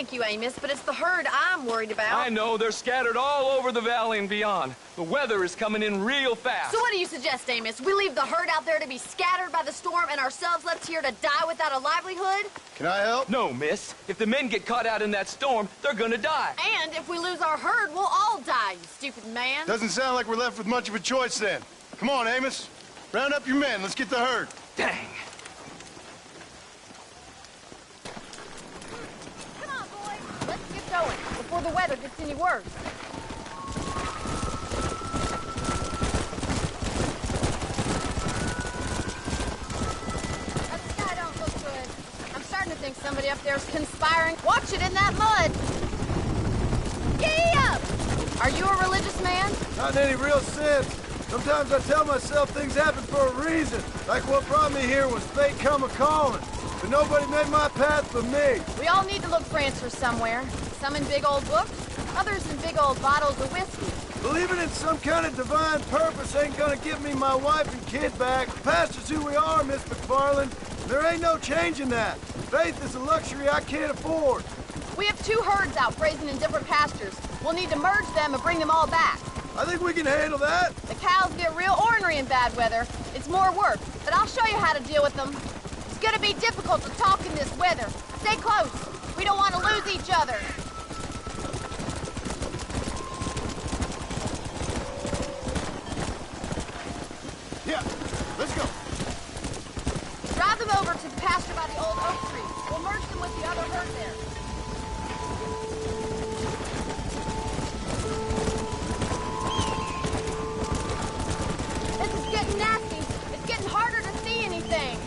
thank you, Amos, but it's the herd I'm worried about. I know, they're scattered all over the valley and beyond. The weather is coming in real fast. So what do you suggest, Amos? We leave the herd out there to be scattered by the storm and ourselves left here to die without a livelihood? Can I help? No, miss. If the men get caught out in that storm, they're gonna die. And if we lose our herd, we'll all die, you stupid man. Doesn't sound like we're left with much of a choice then. Come on, Amos. Round up your men. Let's get the herd. Dang. Come on, boys. Let's get going before the weather gets any worse. That sky don't look good. I'm starting to think somebody up there is conspiring. Watch it in that mud. Giddy up! Are you a religious man? Not in any real sense. Sometimes I tell myself things happen for a reason. Like what brought me here was fate come a-calling. But nobody made my path but me. We all need to look for answers somewhere. Some in big old books, others in big old bottles of whiskey. Believing in some kind of divine purpose ain't gonna give me my wife and kid back. The past is who we are, Miss McFarland. There ain't no changing that. Faith is a luxury I can't afford. We have 2 herds out grazing in different pastures. We'll need to merge them and bring them all back. I think we can handle that. The cows get real ornery in bad weather. It's more work, but I'll show you how to deal with them. It's gonna be difficult to talk in this weather. Stay close. We don't want to lose each other. Yeah, let's go. Drive them over to the pasture by the old oak tree. We'll merge them with the other herd there. This is getting nasty. It's getting harder to see anything.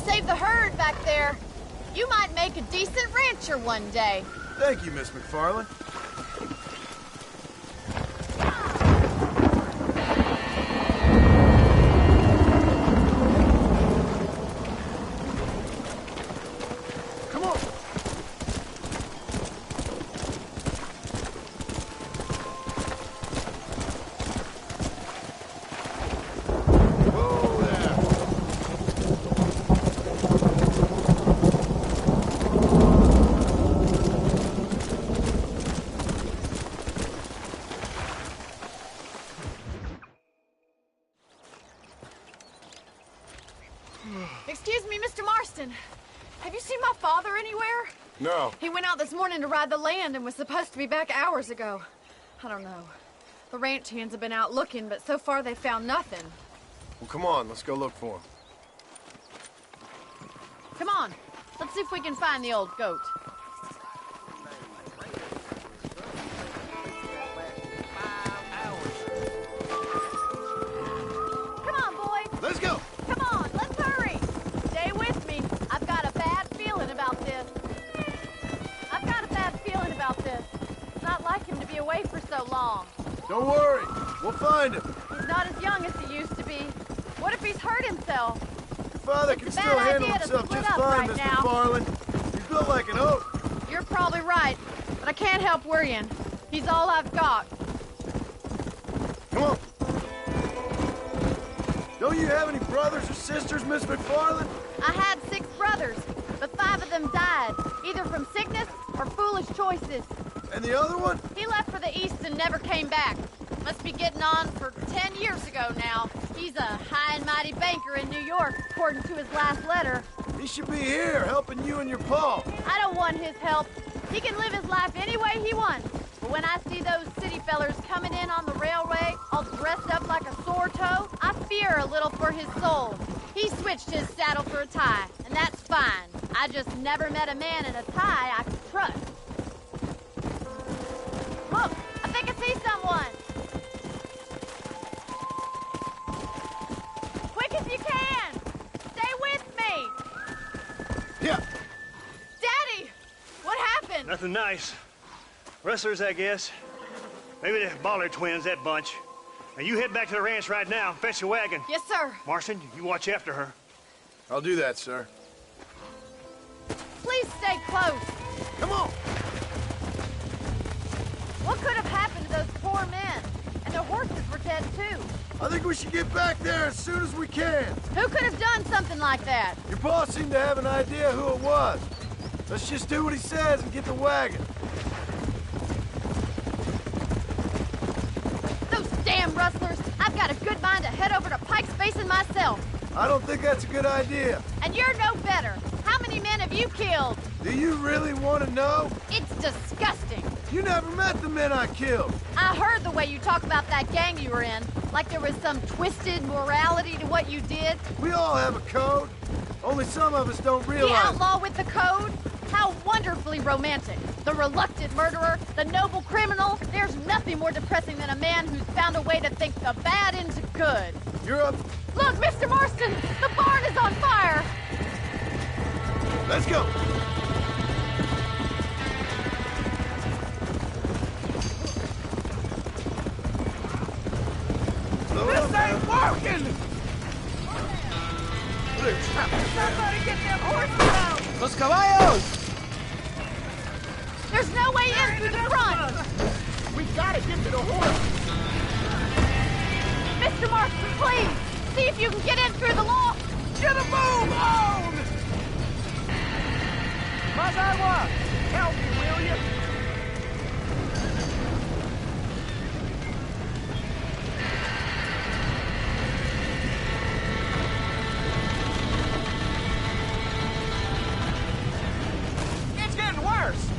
save the herd back there. You might make a decent rancher one day. Thank you, Miss McFarland. Come on. Whoa there. Excuse me, Mr. Marston. Have you seen my father anywhere? No. He went out this morning to ride the land and was supposed to be back hours ago. I don't know. The ranch hands have been out looking, but so far they've found nothing. Well, come on. Let's go look for him. Come on. Let's see if we can find the old goat. Come on, boy. Let's go. Come on, let's hurry. Stay with me. I've got a bad feeling about this. It's not like him to be away for so long. Don't worry. We'll find him. He's not as young as he used to be. What if he's hurt himself? Your father It's can a still bad handle idea to himself split just up fine, right Mr. now. McFarland. He's built like an oak. You're probably right, but I can't help worrying. He's all I've got. Come on. Don't you have any brothers or sisters, Miss McFarland? I had 6 brothers, but 5 of them died, either from sickness or foolish choices. And the other one? He left for the east and never came back. Must be getting on for 10 years ago now. He's a high and mighty banker in New York, according to his last letter. He should be here, helping you and your pa. I don't want his help. He can live his life any way he wants. But when I see those city fellers coming in on the railway, all dressed up like a sore toe, I fear a little for his soul. He switched his saddle for a tie, and that's fine. I just never met a man in a tie I could trust. Look, I think I see someone. Quick as you can. Stay with me. Yeah. Daddy, what happened? Nothing nice. Rustlers, I guess. Maybe the Baller twins, that bunch. Now you head back to the ranch right now and fetch the wagon. Yes, sir. Marston, you watch after her. I'll do that, sir. Please stay close. Come on. What could have happened to those poor men? And their horses were dead, too. I think we should get back there as soon as we can. Who could have done something like that? Your boss seemed to have an idea who it was. Let's just do what he says and get the wagon. Those damn rustlers! I've got a good mind to head over to Pike's Basin myself. I don't think that's a good idea. And you're no better. How many men have you killed? Do you really want to know? It's disgusting. You never met the men I killed. I heard the way you talk about that gang you were in, like there was some twisted morality to what you did. We all have a code. Only some of us don't The realize. outlaw with the code? How wonderfully romantic. The reluctant murderer, the noble criminal. There's nothing more depressing than a man who's found a way to think the bad into good. You're up. Look, Mr. Marston, the barn is on fire. Let's go. This ain't working! Somebody get them horses out! ¡Los caballos! There's no way in through the front. We gotta get to the horse! Mr. Marston, please, see if you can get in through the loft. Get a move on! ¡Más agua! Help me, will you? It's getting worse!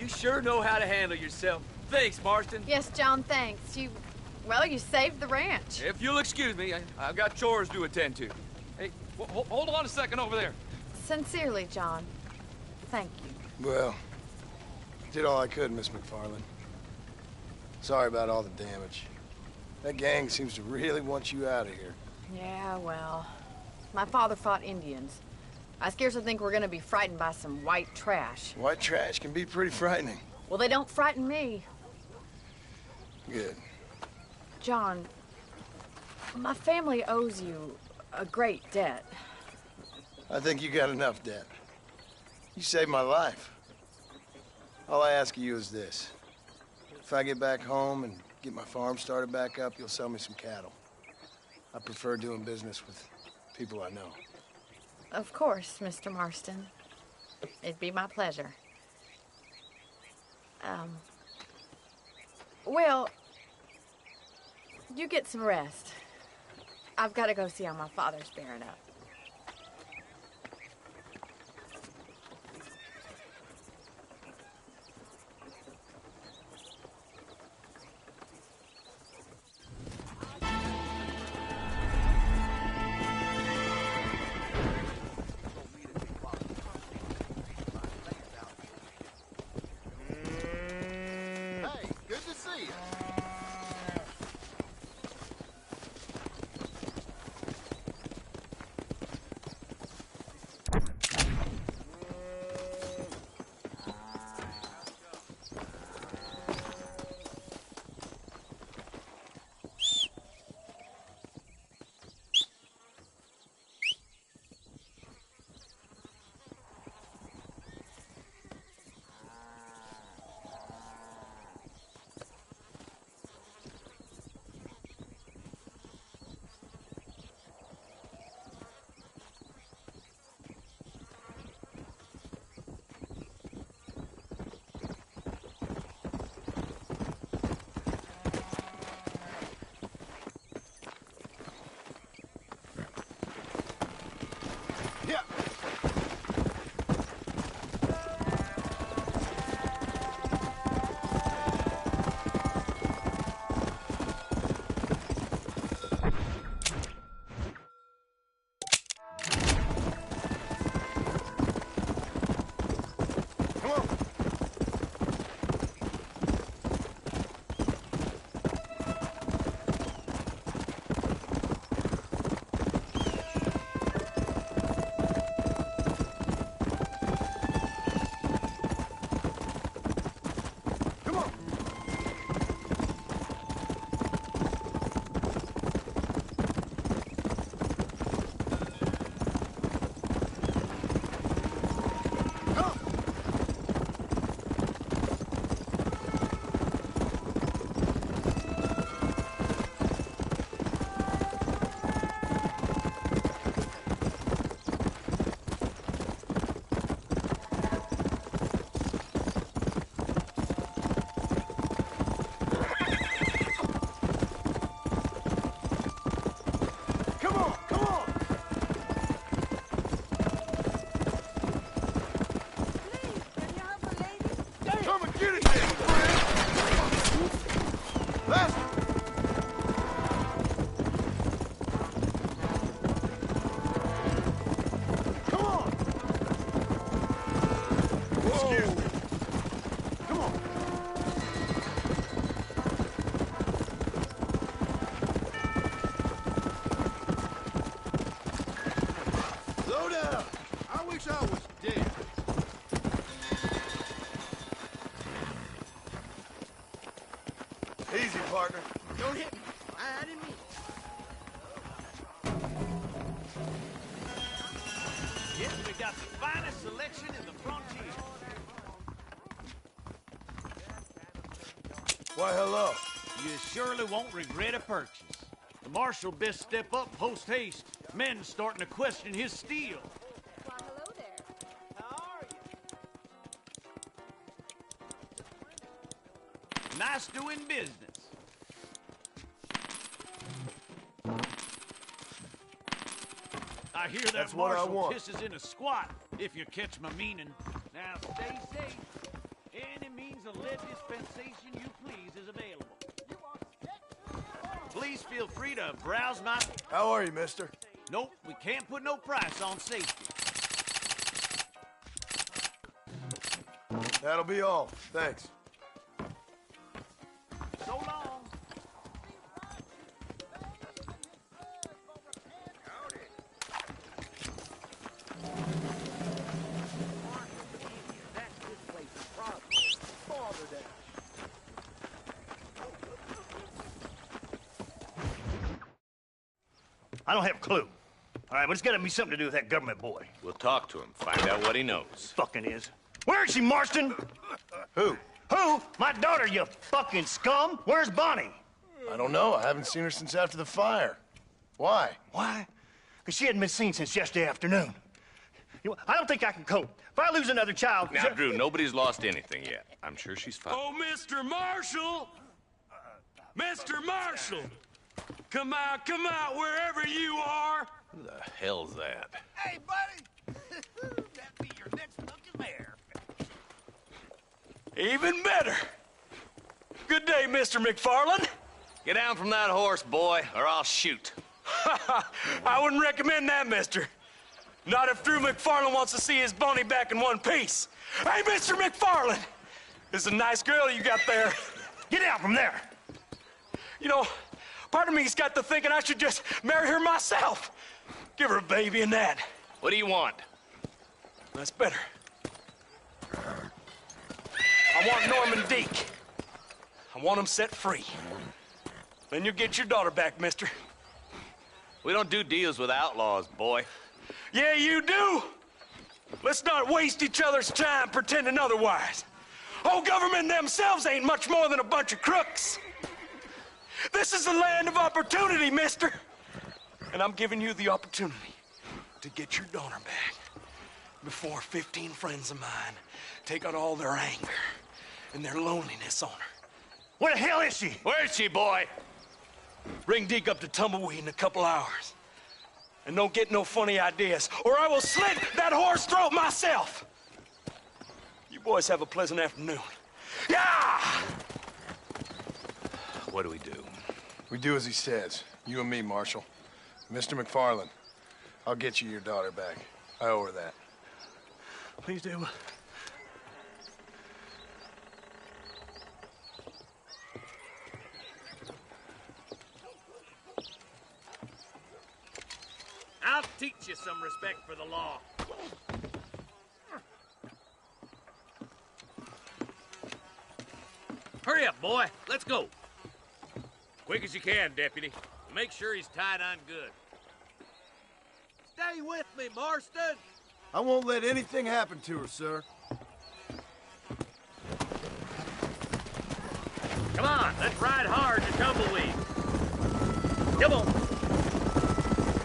sure know how to handle yourself. Thanks, Marston. Yes, John, thanks. Well, you saved the ranch. If you'll excuse me, I've got chores to attend to. Hey, hold on a second over there. Sincerely, John. Thank you. Well, did all I could, Miss McFarland. Sorry about all the damage. That gang seems to really want you out of here. Yeah, well, my father fought Indians. I scarcely think we're gonna be frightened by some white trash. White trash can be pretty frightening. Well, they don't frighten me. Good. John, my family owes you a great debt. I think you got enough debt. You saved my life. All I ask of you is this. If I get back home and get my farm started back up, you'll sell me some cattle. I prefer doing business with people I know. Of course, Mr. Marston. It'd be my pleasure. Well, you get some rest. I've got to go see how my father's bearing up. Hey, good to see you. Yeah. Come on. Come on. Come. Come on, come on! Come and get it then, friend! Faster! Come on! Excuse me. Come on. Slow down. I wish I was dead. Easy, partner. Don't hit me. I didn't mean Yes, we got the finest selection in the frontier. Why, hello. You surely won't regret a purchase. The marshal best step up post haste. Men starting to question his steel. Why, hello there. How are you? Nice doing business. I hear that That's what I marshal want. pisses in a squat, if you catch my meaning. Now stay safe. Any means of lead dispensation you please is available. Please feel free to browse my... How are you, mister? Nope, we can't put no price on safety. That'll be all. Thanks. So long. I don't have a clue. All right, but it's got to be something to do with that government boy. We'll talk to him, find out what he knows. Fucking is. Where is she, Marston? Who? Who? My daughter, you fucking scum. Where's Bonnie? I don't know. I haven't seen her since after the fire. Why? Why? Because she hadn't been seen since yesterday afternoon. You know, I don't think I can cope. If I lose another child... Now, Drew, nobody's lost anything yet. I'm sure she's fine. Oh, Mr. Marshall! Mr. Marshall! Come out, wherever you are! Who the hell's that? Hey, buddy! That be your next looking mare. Even better! Good day, Mr. McFarland. Get down from that horse, boy, or I'll shoot. I wouldn't recommend that, mister. Not if Drew McFarland wants to see his Boney back in one piece. Hey, Mr. McFarland! This is a nice girl you got there. Get out from there! You know, part of me's got to thinking I should just marry her myself. Give her a baby and that. What do you want? That's better. I want Norman Deek. I want him set free. Then you'll get your daughter back, mister. We don't do deals with outlaws, boy. Yeah, you do. Let's not waste each other's time pretending otherwise. Oh, government themselves ain't much more than a bunch of crooks. This is the land of opportunity, mister. And I'm giving you the opportunity to get your daughter back before 15 friends of mine take out all their anger and their loneliness on her. Where the hell is she? Where is she, boy? Bring Deke up to Tumbleweed in a couple hours. And don't get no funny ideas, or I will slit that horse throat myself. You boys have a pleasant afternoon. Yeah! What do we do? We do as he says. You and me, Marshal. Mr. McFarland, I'll get you your daughter back. I owe her that. Please do. I'll teach you some respect for the law. Hurry up, boy. Let's go. Quick as you can, Deputy. Make sure he's tied on good. Stay with me, Marston. I won't let anything happen to her, sir. Come on, let's ride hard to Tumbleweed. Come on.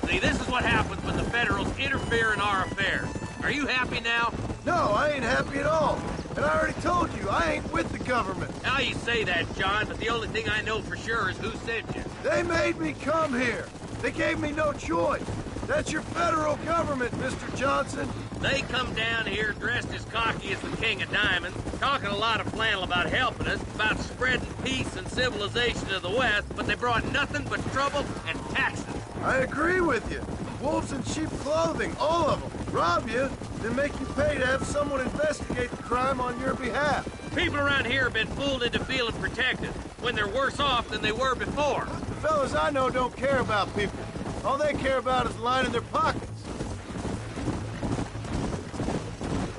See, this is what happens when the Federals interfere in our affairs. Are you happy now? No, I ain't happy at all. And I already told you, I ain't with the government. Now you say that, John, but the only thing I know for sure is who sent you. They made me come here. They gave me no choice. That's your federal government, Mr. Johnson. They come down here dressed as cocky as the King of Diamonds, talking a lot of flannel about helping us, about spreading peace and civilization to the West, but they brought nothing but trouble and taxes. I agree with you. Wolves in sheep clothing, all of them. Rob you, then make you pay to have someone investigate the crime on your behalf. People around here have been fooled into feeling protected, when they're worse off than they were before. The fellas I know don't care about people. All they care about is lining their pockets.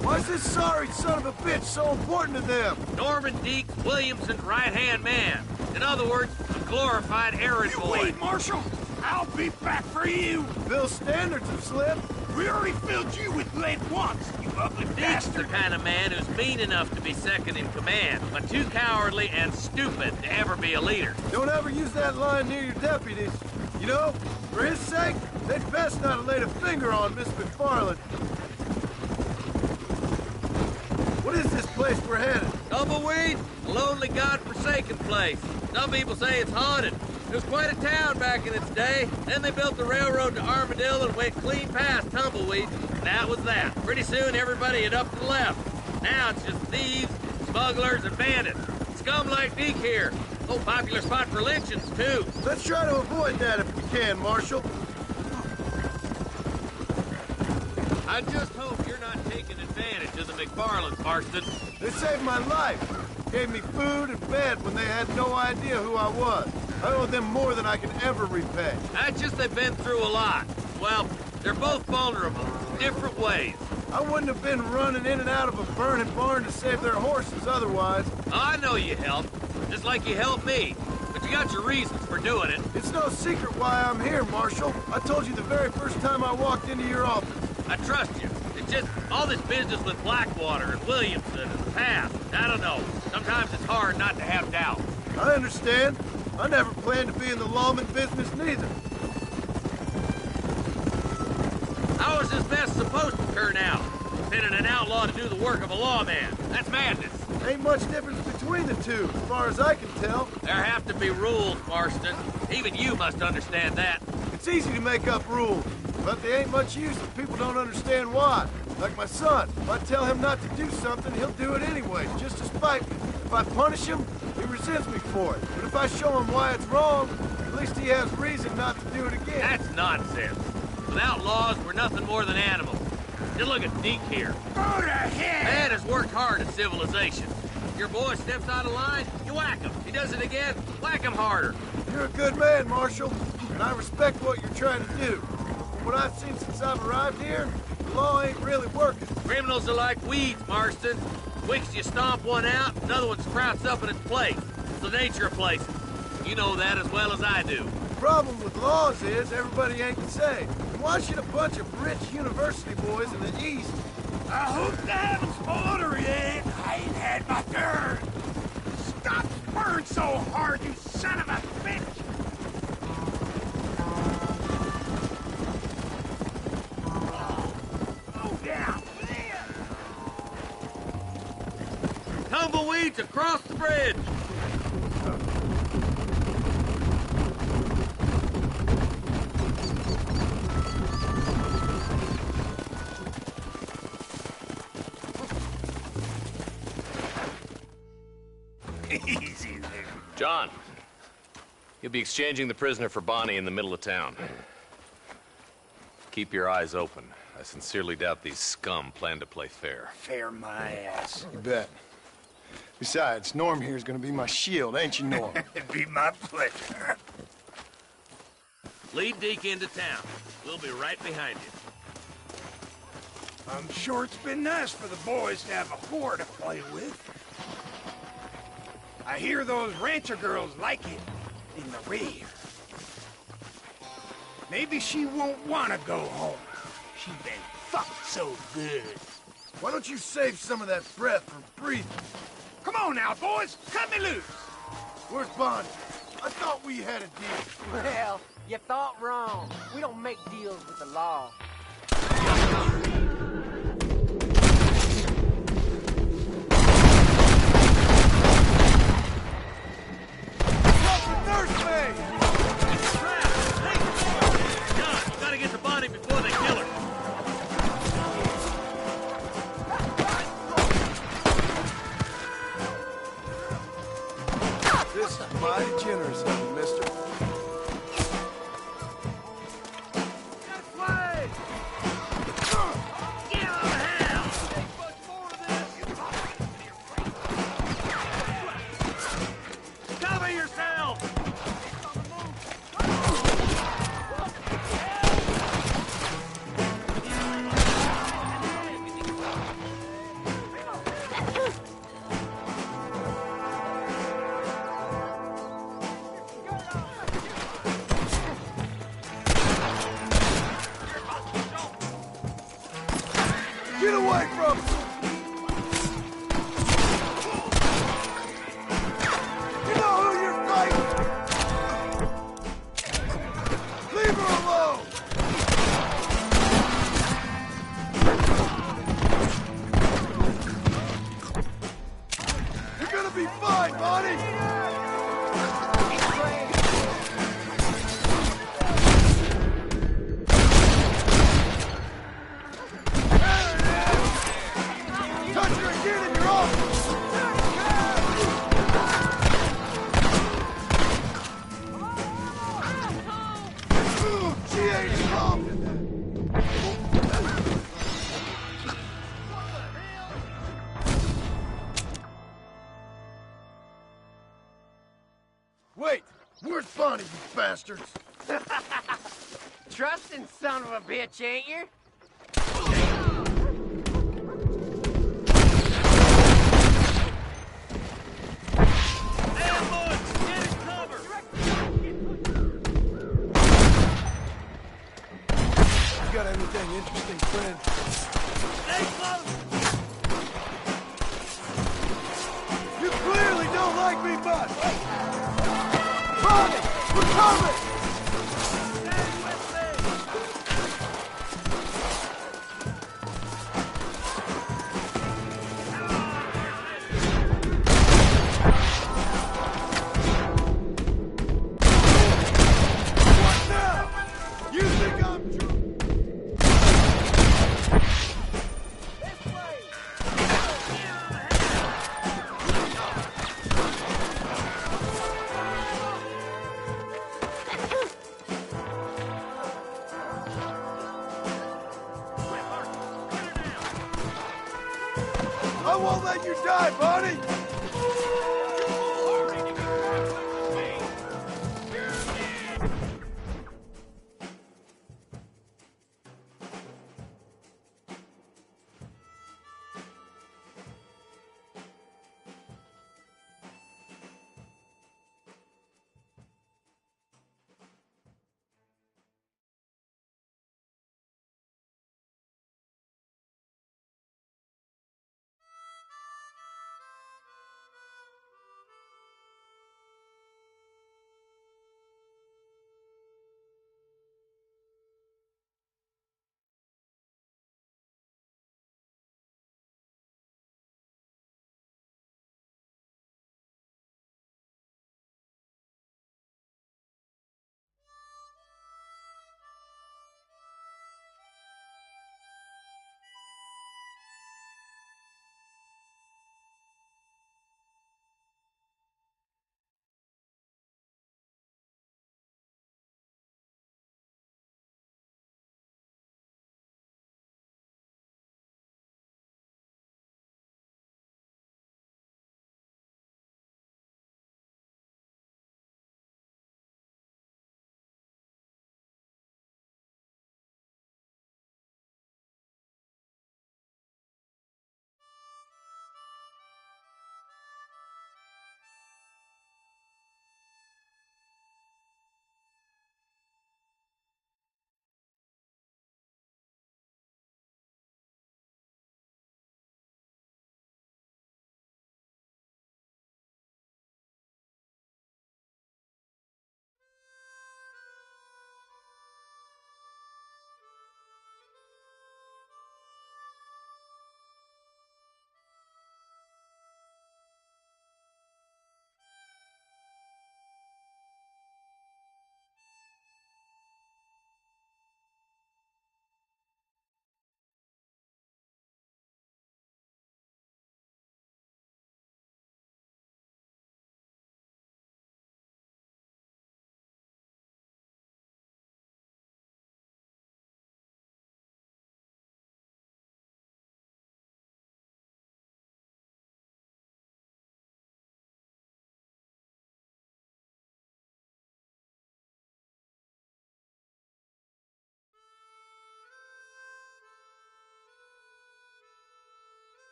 Why's this sorry son of a bitch so important to them? Norman Deek, Williamson's right-hand man. In other words, a glorified errand boy. Wait, Marshal! I'll be back for you! Bill's standards have slipped. We already filled you with lead once, you ugly Deek's the bastard! kind of man who's mean enough to be second in command, but too cowardly and stupid to ever be a leader. Don't ever use that line near your deputies. You know, for his sake, they'd best not have laid a finger on Miss McFarland. What is this place we're headed? Tumbleweed, a lonely, god-forsaken place. Some people say it's haunted. It was quite a town back in its day. Then they built the railroad to Armadillo and went clean past Tumbleweed. And that was that. Pretty soon, everybody had up and left. Now it's just thieves, smugglers and bandits. Scum like Deke here. Oh, popular spot for lynchings, too. Let's try to avoid that if we can, Marshal. I just hope you're not taking advantage of the McFarlands, Marston. They saved my life. Gave me food and bed when they had no idea who I was. I owe them more than I can ever repay. That's just they've been through a lot. Well, they're both vulnerable, different ways. I wouldn't have been running in and out of a burning barn to save their horses otherwise. I know you helped, just like you helped me. But you got your reasons for doing it. It's no secret why I'm here, Marshal. I told you the very first time I walked into your office. I trust you. It's just all this business with Blackwater and Williamson and the past. I don't know. Sometimes it's hard not to have doubt. I understand. I never planned to be in the lawman business neither. How is this mess supposed to turn out? Pinning an outlaw to do the work of a lawman. That's madness. Ain't much difference between the two, as far as I can tell. There have to be rules, Marston. Even you must understand that. It's easy to make up rules, but they ain't much use if people don't understand why. Like my son. If I tell him not to do something, he'll do it anyway, just to spite me. If I punish him, he resents me for it. But if I show him why it's wrong, at least he has reason not to do it again. That's nonsense. Without laws, we're nothing more than animals. Just look at Deke here. Go to hell! Man has worked hard at civilization. Your boy steps out of line, you whack him. He does it again, whack him harder. You're a good man, Marshal, and I respect what you're trying to do. From what I've seen since I've arrived here, the law ain't really working. Criminals are like weeds, Marston. Quick as you stomp one out, another one sprouts up in its place. It's the nature of places. You know that as well as I do. The problem with laws is everybody ain't the same. And why should a bunch of rich university boys in the East... I hope they haven't spoiled her yet. I ain't had my turn. Stop spurring so hard, you son of a bitch! Go down, Tumbleweeds across the bridge. easy there. John, you'll be exchanging the prisoner for Bonnie in the middle of town. Keep your eyes open. I sincerely doubt these scum plan to play fair. Fair my ass. You bet. Besides, Norm here is gonna be my shield, ain't you, Norm? It'd be my pleasure. Lead Deke into town. We'll be right behind you. I'm sure it's been nice for the boys to have a whore to play with. I hear those rancher girls like it in the rear. Maybe she won't want to go home. She's been fucked so good. Why don't you save some of that breath for breathing? Come on now, boys. Cut me loose. Where's Bonnie? I thought we had a deal. Well, you thought wrong. We don't make deals with the law. Nurse me! John, you gotta get to Bonnie before they kill her. This is mighty generous of you, mister. Cover yourself! Get away from me! You know who you're fighting! Leave her alone! You're gonna be fine, Bonnie! Where's Bonnie, you bastards? Trusting son of a bitch, ain't you? You got anything interesting, friend? Stay close! You clearly don't like me much! Bonnie! We're coming! Stay with me! What now? You think I'm true? I won't let you die, Bonnie!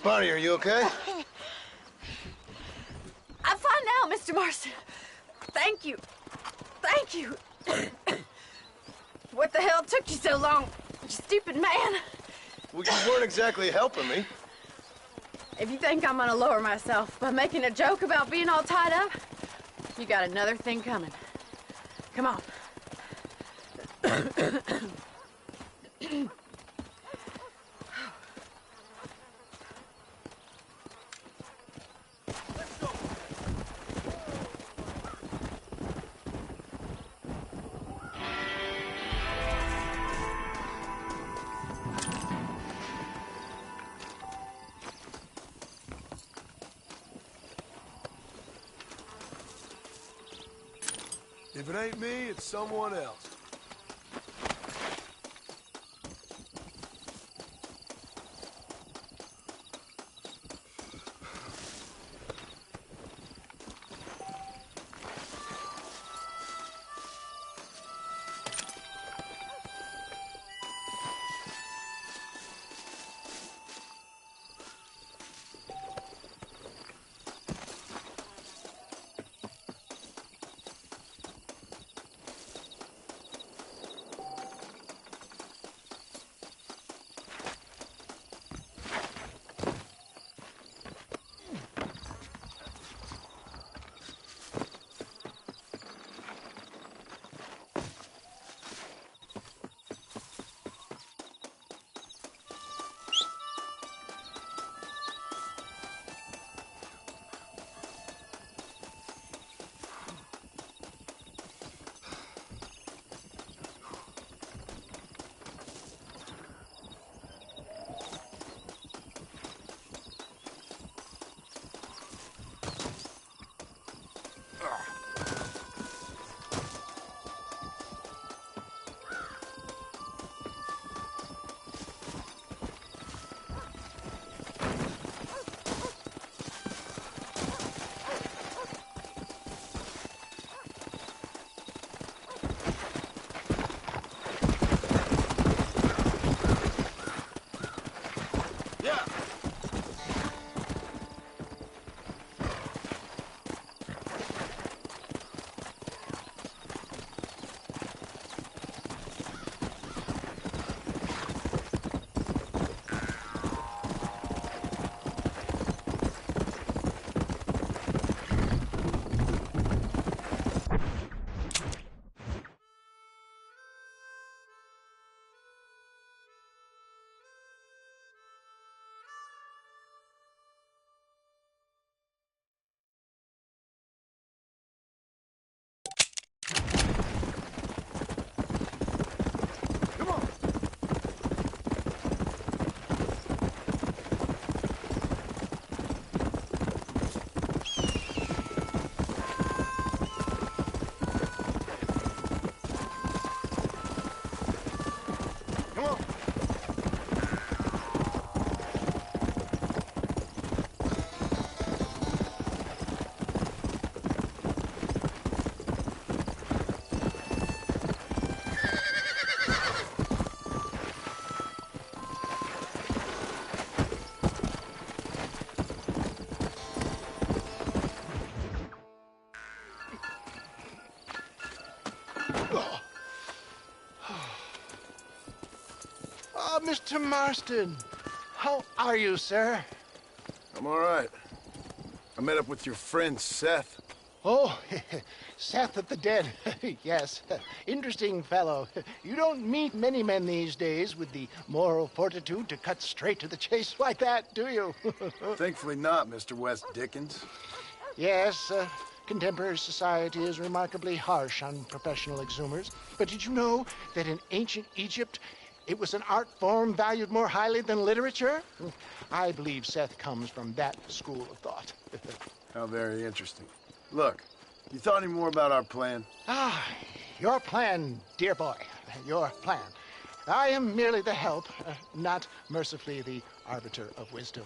Bonnie, are you okay? I'm fine now, Mr. Marston. Thank you. Thank you. What the hell took you so long, you stupid man? Well, you weren't exactly helping me. If you think I'm gonna lower myself by making a joke about being all tied up, you got another thing coming. Come on. If it ain't me, it's someone else. Mr. Marston, how are you, sir? I'm all right. I met up with your friend, Seth. Oh, Seth of the Dead. Yes, interesting fellow. You don't meet many men these days with the moral fortitude to cut straight to the chase like that, do you? Thankfully not, Mr. West Dickens. Yes, contemporary society is remarkably harsh on professional exhumers. But did you know that in ancient Egypt, it was an art form valued more highly than literature? I believe Seth comes from that school of thought. How very interesting. Look, you thought any more about our plan? Ah, your plan, dear boy, your plan. I am merely the help, not mercifully the arbiter of wisdom.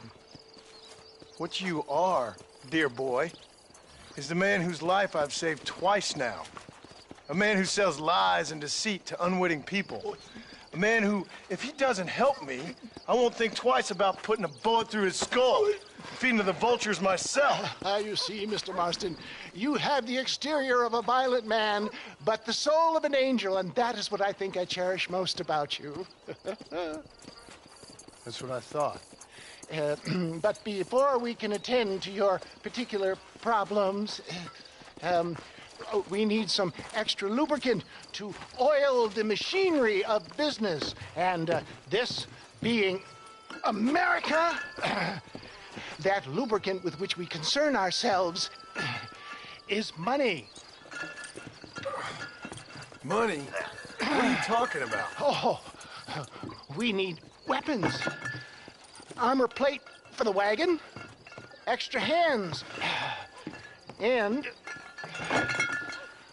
What you are, dear boy, is the man whose life I've saved twice now. A man who sells lies and deceit to unwitting people. A man who, if he doesn't help me, I won't think twice about putting a bullet through his skull, feeding to the vultures myself. You see, Mr. Marston, you have the exterior of a violent man, but the soul of an angel, and that is what I think I cherish most about you. That's what I thought. But before we can attend to your particular problems, we need some extra lubricant to oil the machinery of business. And this being America, that lubricant with which we concern ourselves is money. Money? What are you talking about? Oh, we need weapons. Armor plate for the wagon, extra hands, and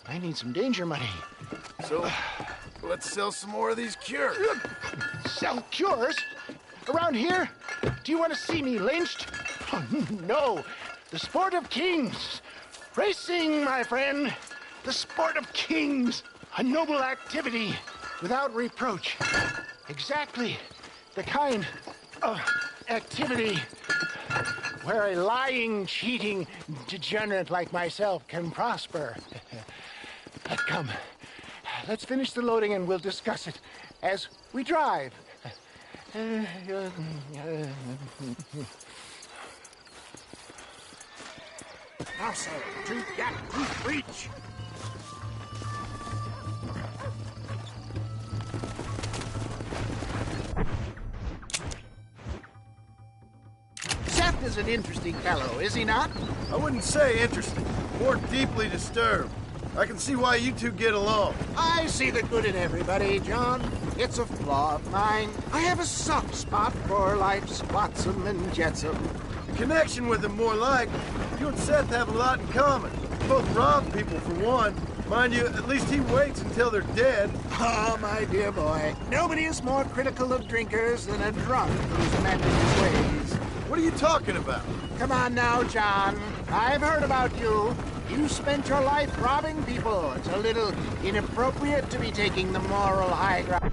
I need some danger money. So, let's sell some more of these cures. Sell cures? Around here? Do you want to see me lynched? Oh, no. The sport of kings. Racing, my friend. The sport of kings. A noble activity without reproach. Exactly the kind of activity where a lying, cheating degenerate like myself can prosper. Come, let's finish the loading and we'll discuss it as we drive. Now, sir, to that to reach. Seth is an interesting fellow, is he not? I wouldn't say interesting, more deeply disturbed. I can see why you two get along. I see the good in everybody, John. It's a flaw of mine. I have a soft spot for life's flotsam and jetsam. The connection with him more like, you and Seth have a lot in common. You both rob people for one. Mind you, at least he waits until they're dead. Oh, my dear boy. Nobody is more critical of drinkers than a drunk who's amended his ways. What are you talking about? Come on now, John. I've heard about you. You spent your life robbing people. It's a little inappropriate to be taking the moral high ground.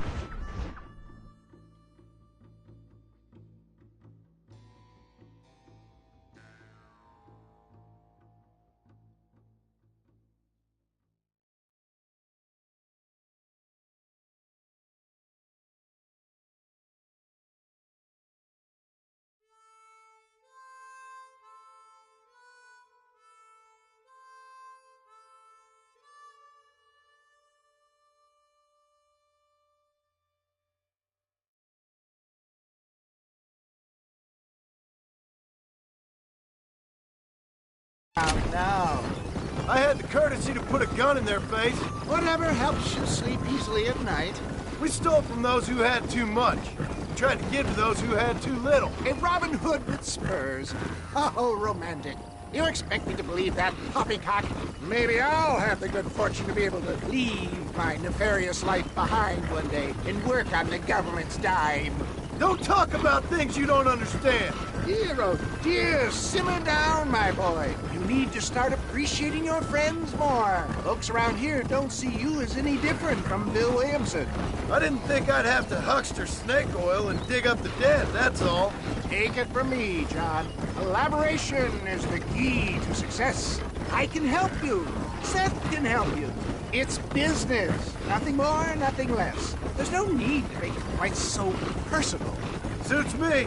Now, I had the courtesy to put a gun in their face. whatever helps you sleep easily at night. We stole from those who had too much. We tried to give to those who had too little. A Robin Hood with spurs. Oh, romantic. You expect me to believe that, poppycock? Maybe I'll have the good fortune to be able to leave my nefarious life behind one day and work on the government's dime. Don't talk about things you don't understand. Dear, oh dear, simmer down, my boy. You need to start appreciating your friends more. Folks around here don't see you as any different from Bill Williamson. I didn't think I'd have to huckster snake oil and dig up the dead, that's all. Take it from me, John. Collaboration is the key to success. I can help you. Seth can help you. It's business. Nothing more, nothing less. There's no need to make it quite so personal. Suits me.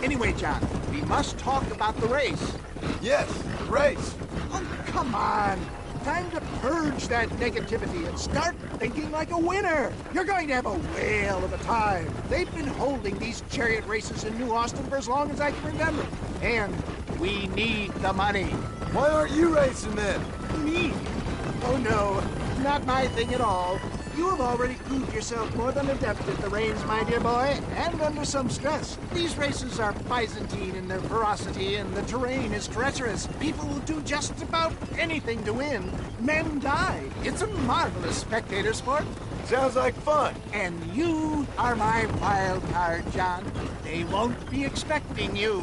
Anyway, John, we must talk about the race. Yes, the race. Oh, come on. time to purge that negativity and start thinking like a winner. You're going to have a whale of a time. They've been holding these chariot races in New Austin for as long as I can remember. And we need the money. Why aren't you racing then? Me? Oh no, not my thing at all. You have already proved yourself more than adept at the reins, my dear boy, and under some stress. These races are Byzantine in their ferocity, and the terrain is treacherous. People will do just about anything to win. Men die. It's a marvelous spectator sport. Sounds like fun. And you are my wild card, John. They won't be expecting you.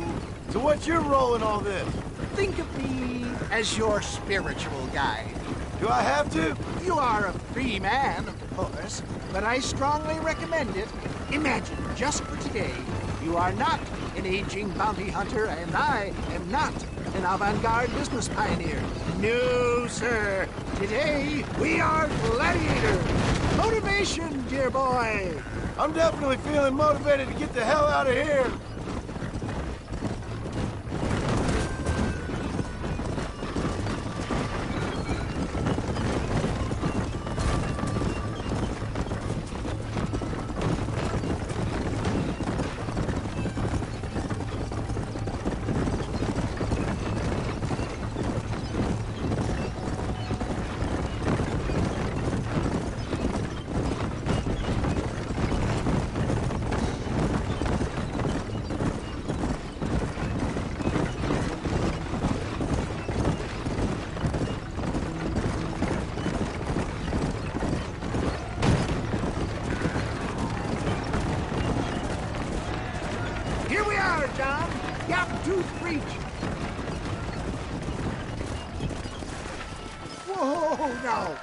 So what's your role in all this? Think of me as your spiritual guide. Do I have to? You are a free man, of course, but I strongly recommend it. Imagine, just for today, you are not an aging bounty hunter, and I am not an avant-garde business pioneer. No, sir. Today, we are gladiators. Motivation, dear boy. I'm definitely feeling motivated to get the hell out of here. Here we are, John. Gap Tooth Reach. Whoa, no.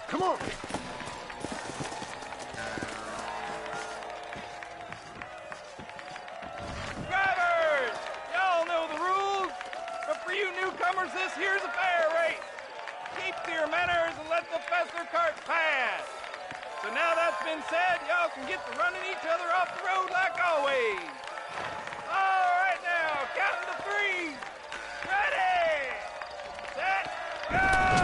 Come on. Drivers! Y'all know the rules, but for you newcomers, this here's a fair race. Keep to your manners and let the faster cart pass. So now that's been said, y'all can get to running each other off the road like always. All right now, counting to three. Ready, set, go!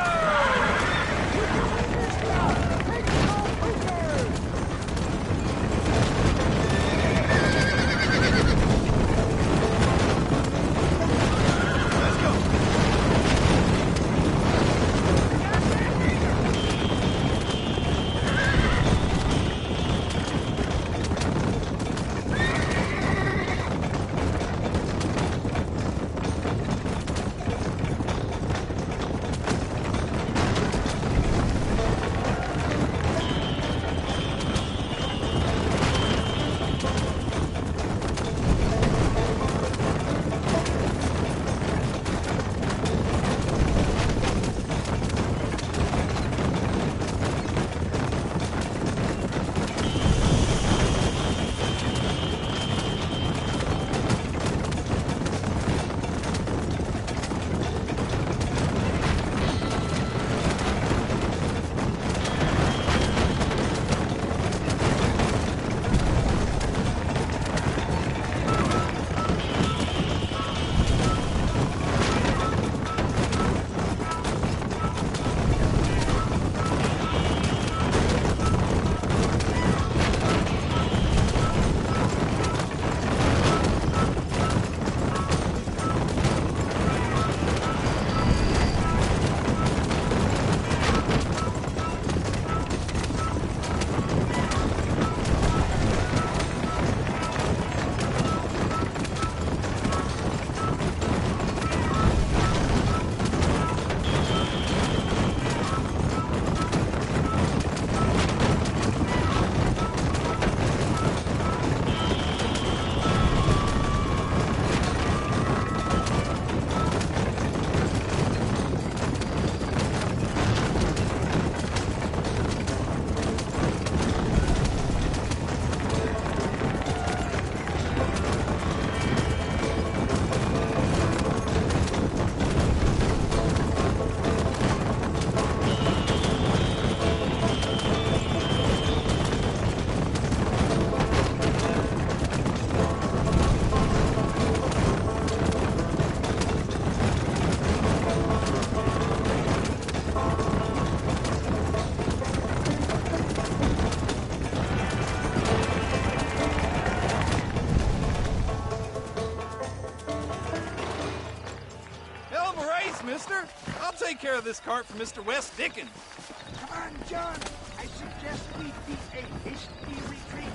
of a race, mister. I'll take care of this cart for Mr. West Dickens. Come on, John. I suggest we beat a hasty retreat.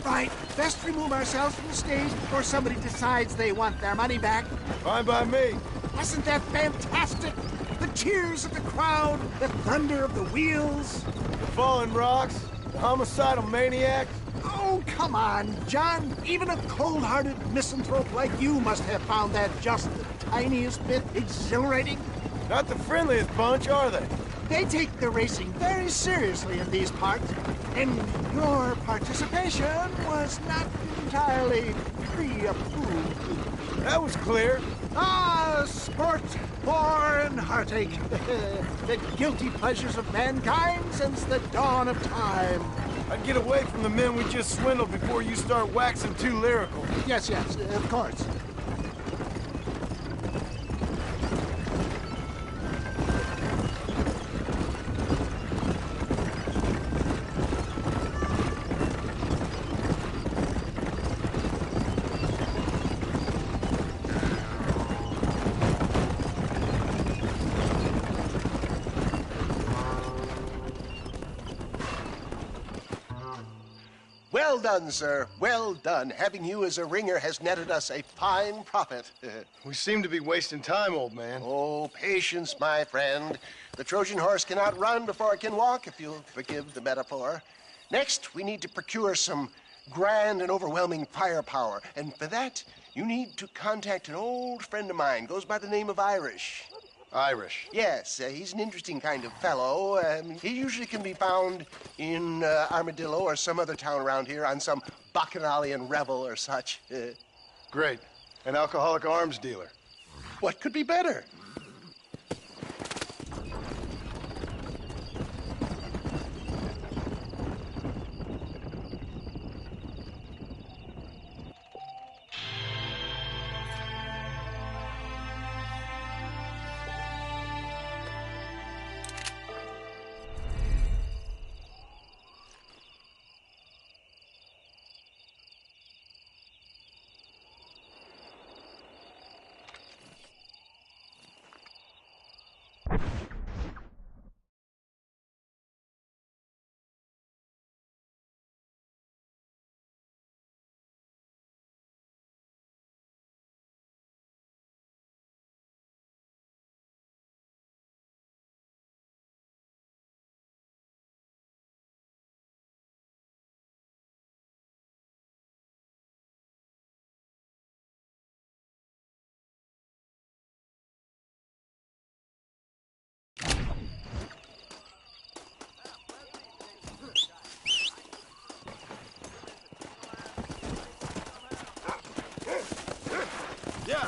Right, best remove ourselves from the stage before somebody decides they want their money back. Fine by me. Wasn't that fantastic? The cheers of the crowd, the thunder of the wheels. The falling rocks, the homicidal maniacs. Oh, come on, John. Even a cold-hearted misanthrope like you must have found that just the tiniest bit exhilarating. Not the friendliest bunch, are they? They take the racing very seriously in these parts, and your participation was not entirely pre-approved. That was clear. Ah, sport, war, and heartache. The guilty pleasures of mankind since the dawn of time. I'd get away from the men we just swindled before you start waxing too lyrical. Yes, of course. Well done, sir. Well done. Having you as a ringer has netted us a fine profit. We seem to be wasting time, old man. Oh, patience, my friend. The Trojan horse cannot run before it can walk, if you'll forgive the metaphor. Next, we need to procure some grand and overwhelming firepower. And for that, you need to contact an old friend of mine. Goes by the name of Irish. Irish? Yes, he's an interesting kind of fellow. He usually can be found in Armadillo or some other town around here on some bacchanalian revel or such. Great. An alcoholic arms dealer. What could be better? Yeah.